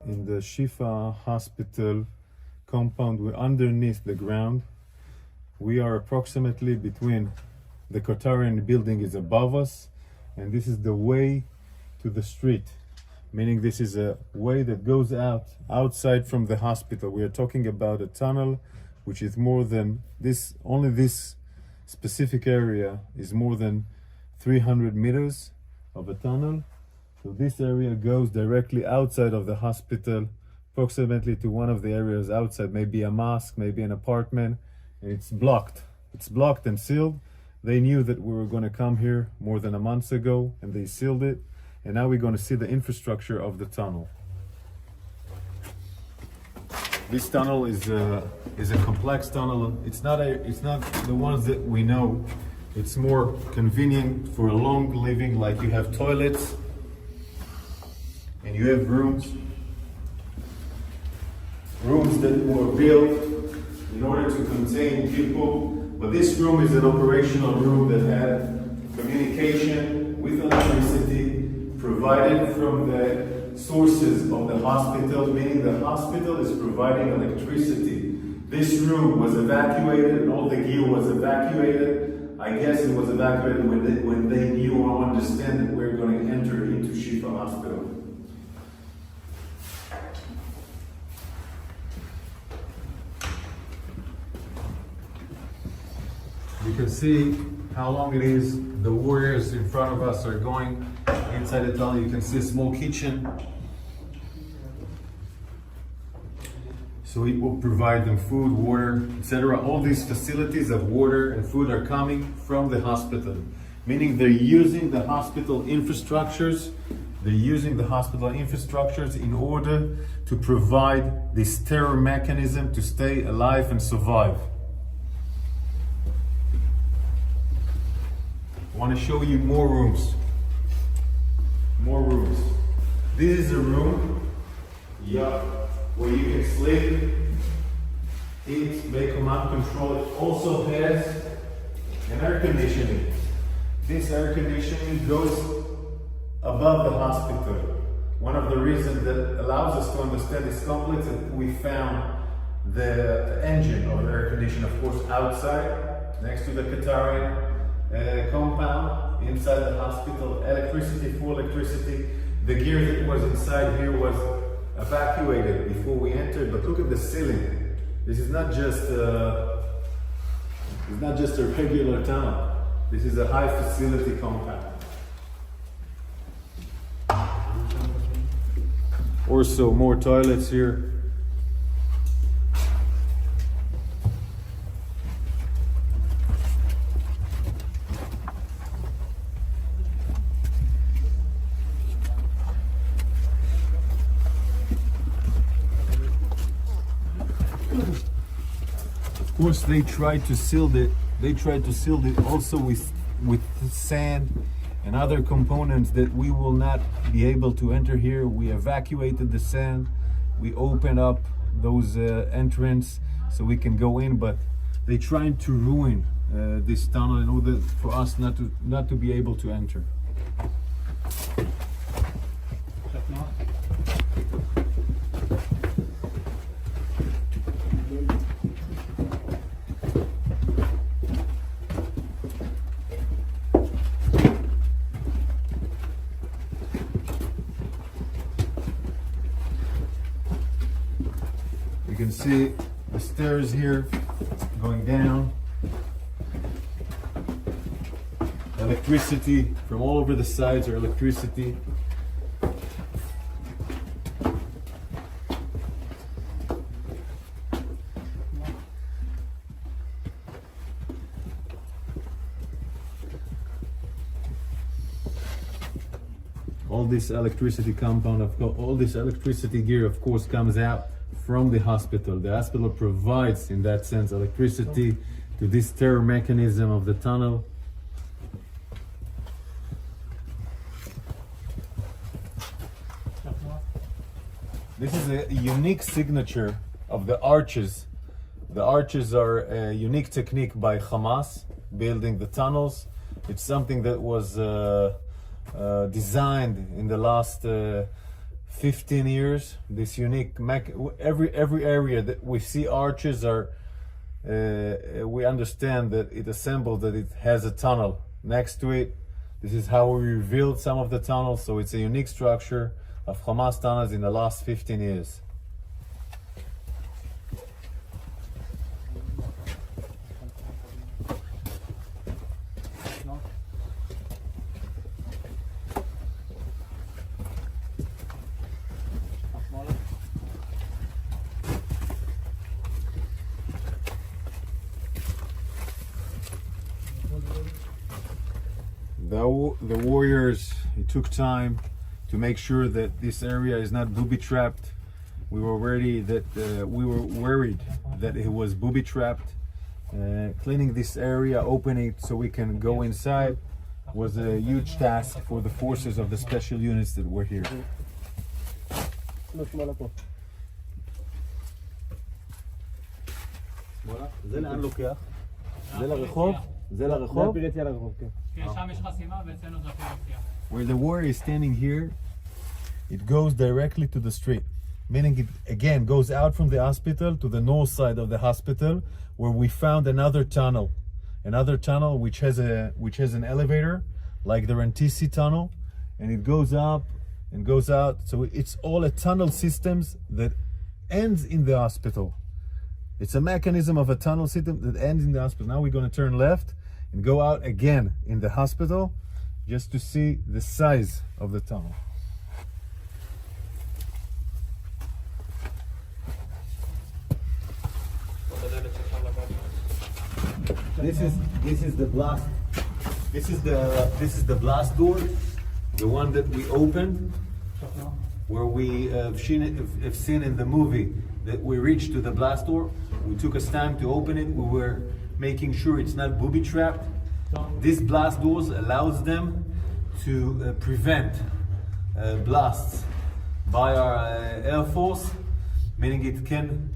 in the Shifa hospital compound. We're underneath the ground. We are approximately between the Qatarian building is above us, and this is the way to the street, meaning this is a way that goes outside from the hospital. We are talking about a tunnel which is more than this, only this specific area is more than 300 meters of a tunnel. So this area goes directly outside of the hospital, approximately to one of the areas outside, maybe a mosque, maybe an apartment, and it's blocked. It's blocked and sealed. They knew that we were going to come here more than a month ago, and they sealed it. And now we're going to see the infrastructure of the tunnel. This tunnel is a complex tunnel. It's not the ones that we know. It's more convenient for a long living, like you have toilets and you have rooms that were built in order to contain people. But this room is an operational room that had communication with electricity provided from the sources of the hospital, meaning the hospital is providing electricity. This room was evacuated and all the gear was evacuated. I guess it was evacuated when they knew or understand that we're going to enter into Shifa Hospital. You can see how long it is. The warriors in front of us are going inside the tunnel. You can see a small kitchen. So it will provide them food, water, etc. All these facilities of water and food are coming from the hospital, meaning they're using the hospital infrastructures. They're using the hospital infrastructures in order to provide this terror mechanism to stay alive and survive. I want to show you more rooms. More rooms. This is a room, where you can sleep, eat, make command control. It also has an air conditioning. This air conditioning goes above the hospital. One of the reasons that allows us to understand this complex is that we found the engine of the air conditioner, of course, outside, next to the Qatarian compound, inside the hospital. Electricity, full electricity. The gear that was inside here was evacuated before we entered, but look at the ceiling. This is not just a regular tunnel. This is a high facility compound. Also more toilets here. Of course, they tried to seal it. They tried to seal it also with sand and other components that we will not be able to enter here. We evacuated the sand. We opened up those entrance so we can go in. But they tried to ruin this tunnel in order for us not to be able to enter. You can see the stairs here going down. Electricity from all over the sides, or electricity. All this electricity compound, all this electricity gear, of course, comes out from the hospital. The hospital provides, in that sense, electricity to this terror mechanism of the tunnel. This is a unique signature of the arches. The arches are a unique technique by Hamas, building the tunnels. It's something that was designed in the last 15 years. This unique every area that we see arches are we understand that it assembled, that it has a tunnel next to it. This is how we revealed some of the tunnels, so it's a unique structure of Hamas tunnels in the last 15 years. The warriors, it took time to make sure that this area is not booby trapped. We were worried that it was booby trapped. Cleaning this area, opening it so we can go inside, was a huge task for the forces of the special units that were here. זה לאן לוקח? זה לרחוב? זה לרחוב? Where the warrior is standing here, it goes directly to the street, meaning it again goes out from the hospital to the north side of the hospital, where we found another tunnel which has an elevator like the Rantisi tunnel, and it goes up and goes out. So it's all a tunnel systems that ends in the hospital. It's a mechanism of a tunnel system that ends in the hospital. Now we're going to turn left and go out again in the hospital just to see the size of the tunnel. This is the blast. This is the blast door, the one that we opened, where we have seen in the movie that we reached to the blast door. We took us time to open it. We were making sure it's not booby trapped. These blast doors allows them to prevent blasts by our Air Force, meaning it can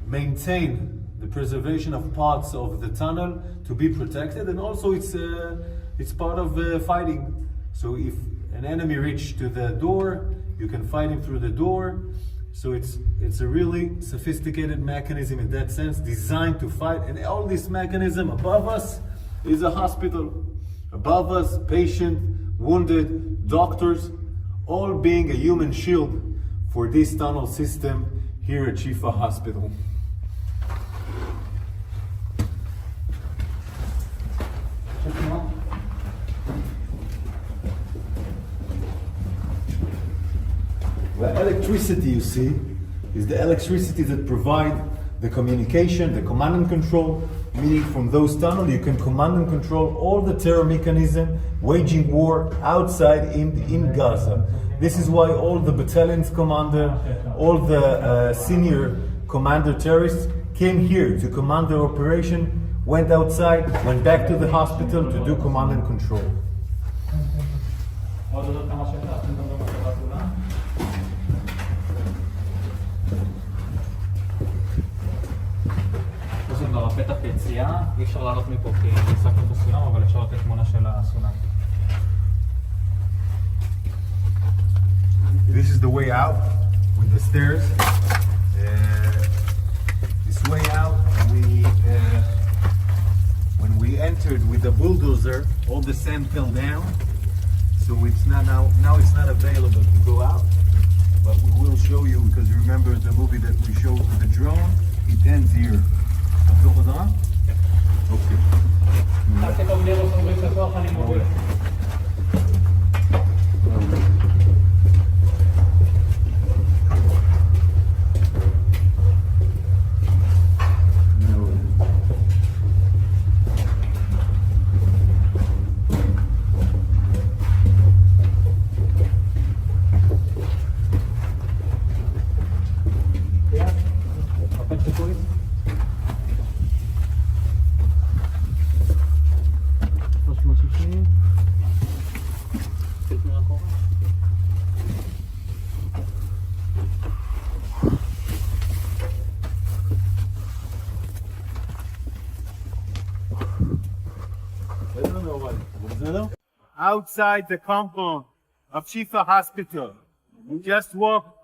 maintain the preservation of parts of the tunnel to be protected, and also it's part of fighting. So if an enemy reaches to the door, you can fight him through the door. So it's a really sophisticated mechanism in that sense, designed to fight. And all this mechanism above us is a hospital. Above us, patient, wounded, doctors, all being a human shield for this tunnel system here at Shifa Hospital. The electricity you see is the electricity that provide the communication, the command and control, meaning from those tunnels you can command and control all the terror mechanism waging war outside in Gaza. This is why all the battalion's commander, all the senior commander terrorists came here to command their operation, went outside, went back to the hospital to do command and control. פתח יציאה, אי אפשר לעלות מפה כי ניסקנו את הסולם, אבל אפשר לתת תמונה של הסולם. This is the way out with the stairs. This way out, when we entered with the bulldozer, all the sand fell down. So it's not now it's not available to go out. But we will show you, because you remember the movie that we showed with the drone, it ends here. Okay. Outside the compound of Shifa Hospital, We just walked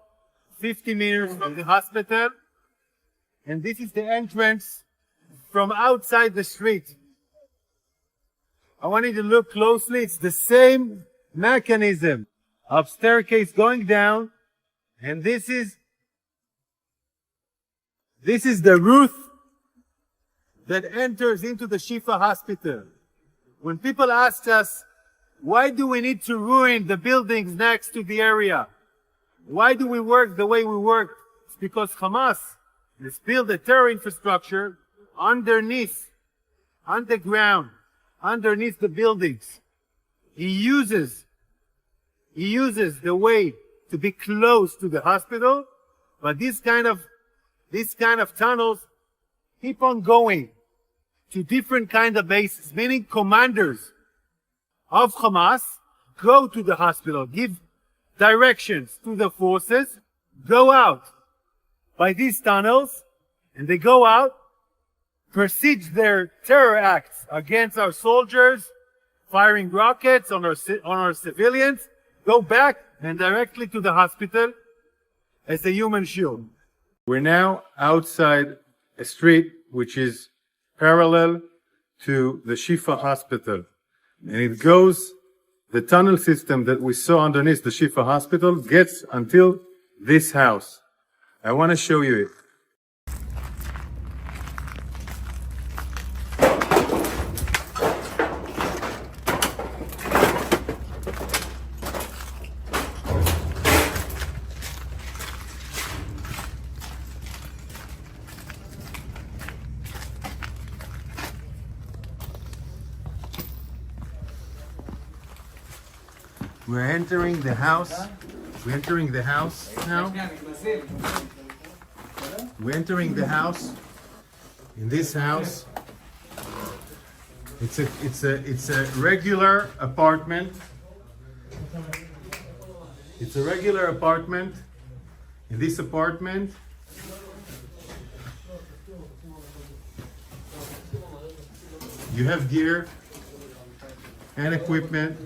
50 meters from the hospital, and this is the entrance from outside the street. I want you to look closely. It's the same mechanism of staircase going down, and this is the roof that enters into the Shifa hospital. When people ask us, why do we need to ruin the buildings next to the area? Why do we work the way we work? It's because Hamas has built a terror infrastructure underneath, underground, underneath the buildings. He uses the way to be close to the hospital, but these kind of tunnels keep on going to different kind of bases, meaning commanders of Hamas go to the hospital, give directions to the forces, go out by these tunnels, and they go out, proceed their terror acts against our soldiers, firing rockets on our civilians, go back and directly to the hospital as a human shield. We're now outside a street which is parallel to the Shifa hospital. And it goes, the tunnel system that we saw underneath the Shifa hospital gets until this house. I want to show you it. We're entering the house. We're entering the house now. We're entering the house. In this house, it's a regular apartment. It's a regular apartment. In this apartment, you have gear and equipment.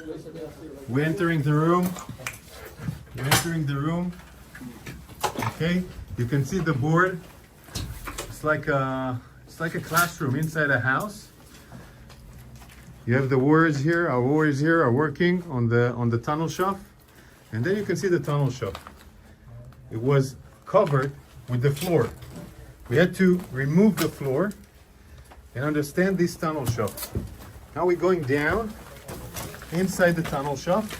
We're entering the room. We're entering the room. Okay, you can see the board. It's like a classroom inside a house. You have the warriors here. Our warriors here are working on the tunnel shaft, and then you can see the tunnel shaft. It was covered with the floor. We had to remove the floor and understand this tunnel shaft. Now we're going down inside the tunnel shaft.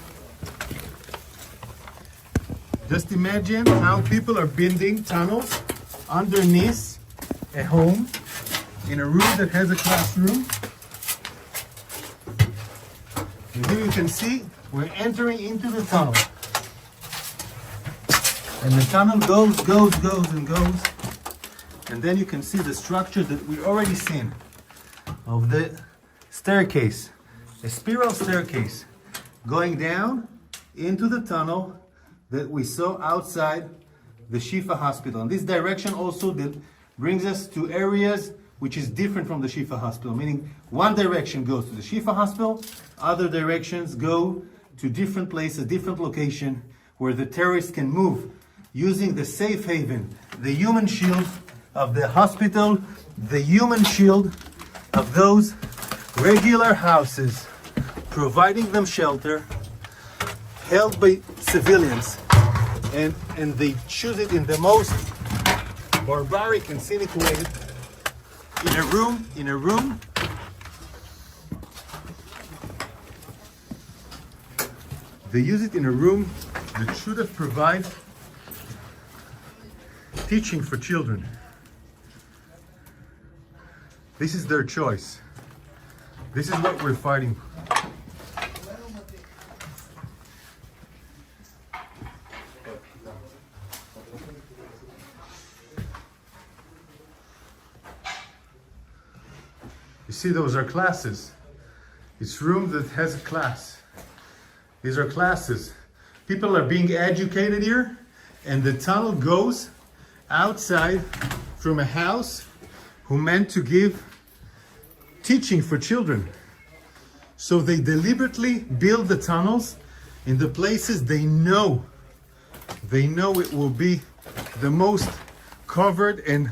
Just imagine how people are building tunnels underneath a home in a room that has a classroom. And here you can see we're entering into the tunnel. And the tunnel goes and goes. And then you can see the structure that we already seen of the staircase. A spiral staircase going down into the tunnel that we saw outside the Shifa hospital. And this direction also brings us to areas which is different from the Shifa hospital, meaning one direction goes to the Shifa hospital, other directions go to different places, different location where the terrorists can move using the safe haven, the human shield of the hospital, the human shield of those regular houses, providing them shelter, held by civilians, and they choose it in the most barbaric and cynical way. In a room, they use it in a room that should have provided teaching for children. This is their choice. This is what we're fighting. You see, those are classes. It's room that has a class. These are classes. People are being educated here, and the tunnel goes outside from a house who meant to give teaching for children. So they deliberately build the tunnels in the places they know They know it will be the most covered and,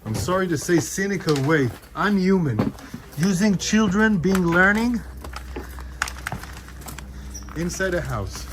I'm sorry to say, cynical way, unhuman, using children being learning inside a house.